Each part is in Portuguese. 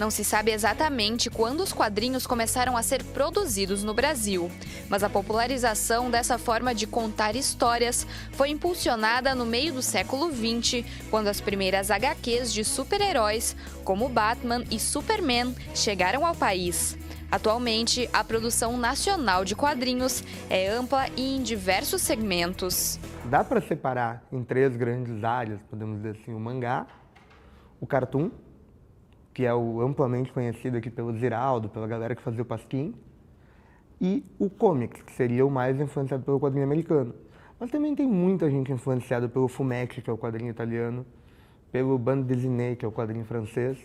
Não se sabe exatamente quando os quadrinhos começaram a ser produzidos no Brasil, mas a popularização dessa forma de contar histórias foi impulsionada no meio do século XX, quando as primeiras HQs de super-heróis, como Batman e Superman, chegaram ao país. Atualmente, a produção nacional de quadrinhos é ampla e em diversos segmentos. Dá para separar em 3 grandes áreas, podemos dizer assim, o mangá, o cartoon, que é o amplamente conhecido aqui pelo Ziraldo, pela galera que fazia o Pasquim, e o comics, que seria o mais influenciado pelo quadrinho americano. Mas também tem muita gente influenciada pelo Fumetti, que é o quadrinho italiano, pelo bande dessinée, que é o quadrinho francês.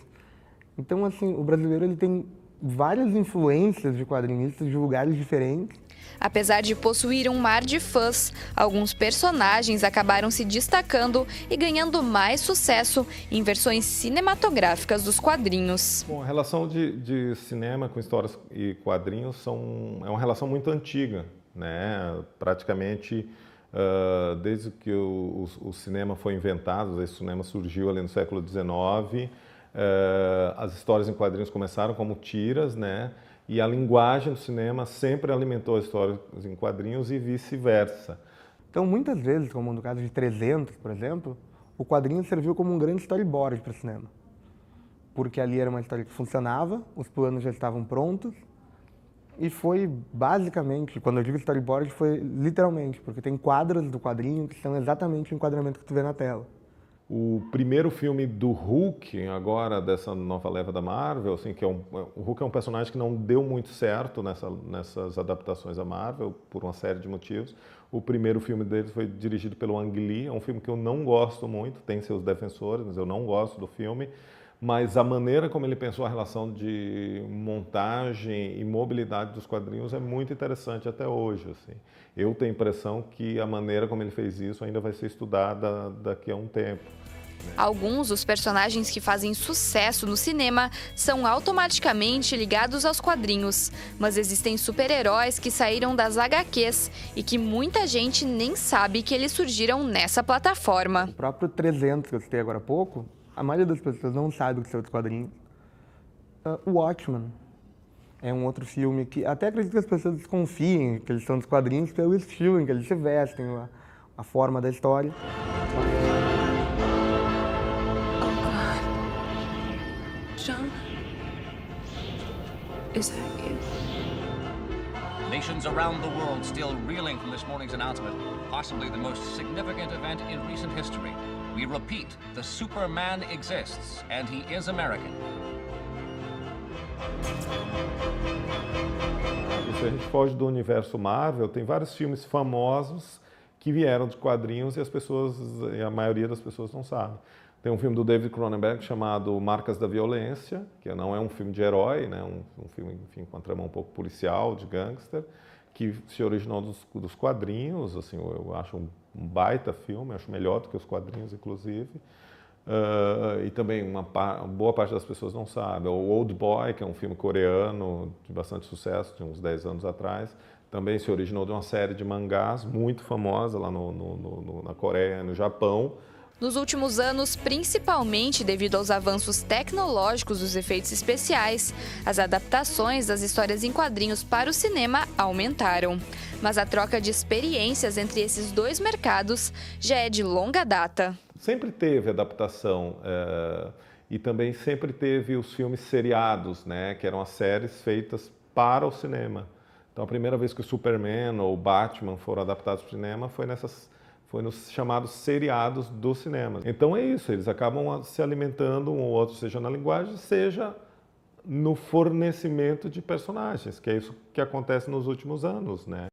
Então, assim, o brasileiro ele tem várias influências de quadrinistas de lugares diferentes. Apesar de possuir um mar de fãs, alguns personagens acabaram se destacando e ganhando mais sucesso em versões cinematográficas dos quadrinhos. Bom, a relação de cinema com histórias e quadrinhos é uma relação muito antiga, né? Praticamente desde que o cinema foi inventado, o cinema surgiu ali no século XIX, as histórias em quadrinhos começaram como tiras, né? E a linguagem do cinema sempre alimentou as histórias em quadrinhos e vice-versa. Então, muitas vezes, como no caso de 300, por exemplo, o quadrinho serviu como um grande storyboard para o cinema. Porque ali era uma história que funcionava, os planos já estavam prontos, e foi basicamente, quando eu digo storyboard, foi literalmente, porque tem quadros do quadrinho que são exatamente o enquadramento que tu vê na tela. O primeiro filme do Hulk, agora dessa nova leva da Marvel, assim, que o Hulk é um personagem que não deu muito certo nessas adaptações da Marvel, por uma série de motivos. O primeiro filme dele foi dirigido pelo Ang Lee, é um filme que eu não gosto muito, tem seus defensores, mas eu não gosto do filme. Mas a maneira como ele pensou a relação de montagem e mobilidade dos quadrinhos é muito interessante até hoje, assim. Eu tenho a impressão que a maneira como ele fez isso ainda vai ser estudada daqui a um tempo. Alguns dos personagens que fazem sucesso no cinema são automaticamente ligados aos quadrinhos, mas existem super-heróis que saíram das HQs e que muita gente nem sabe que eles surgiram nessa plataforma. O próprio 300 que eu citei agora há pouco, a maioria das pessoas não sabe o que são os quadrinhos. O Watchmen é um outro filme que até acredito que as pessoas desconfiem que eles são dos quadrinhos pelo estilo em que eles se vestem, a forma da história. John? Is that you? Nations around the world still reeling from this morning's announcement, possibly the most significant event in recent history. We repeat, the Superman exists, and he is American. Se a gente foge do universo Marvel, tem vários filmes famosos que vieram de quadrinhos e a maioria das pessoas não sabe. Tem um filme do David Cronenberg chamado Marcas da Violência, que não é um filme de herói, né? Um filme, enfim, com uma trama um pouco policial, de gangster, que se originou dos quadrinhos. Assim, eu acho um baita filme, acho melhor do que os quadrinhos, inclusive. E também uma boa parte das pessoas não sabe. O Old Boy, que é um filme coreano de bastante sucesso, de uns 10 anos atrás, também se originou de uma série de mangás muito famosa lá na Coreia e no Japão. Nos últimos anos, principalmente devido aos avanços tecnológicos dos efeitos especiais, as adaptações das histórias em quadrinhos para o cinema aumentaram. Mas a troca de experiências entre esses dois mercados já é de longa data. Sempre teve adaptação e também sempre teve os filmes seriados, né, que eram as séries feitas para o cinema. Então a primeira vez que o Superman ou o Batman foram adaptados para o cinema foi nos chamados seriados do cinema. Então é isso, eles acabam se alimentando um ou outro, seja na linguagem, seja no fornecimento de personagens, que é isso que acontece nos últimos anos, né?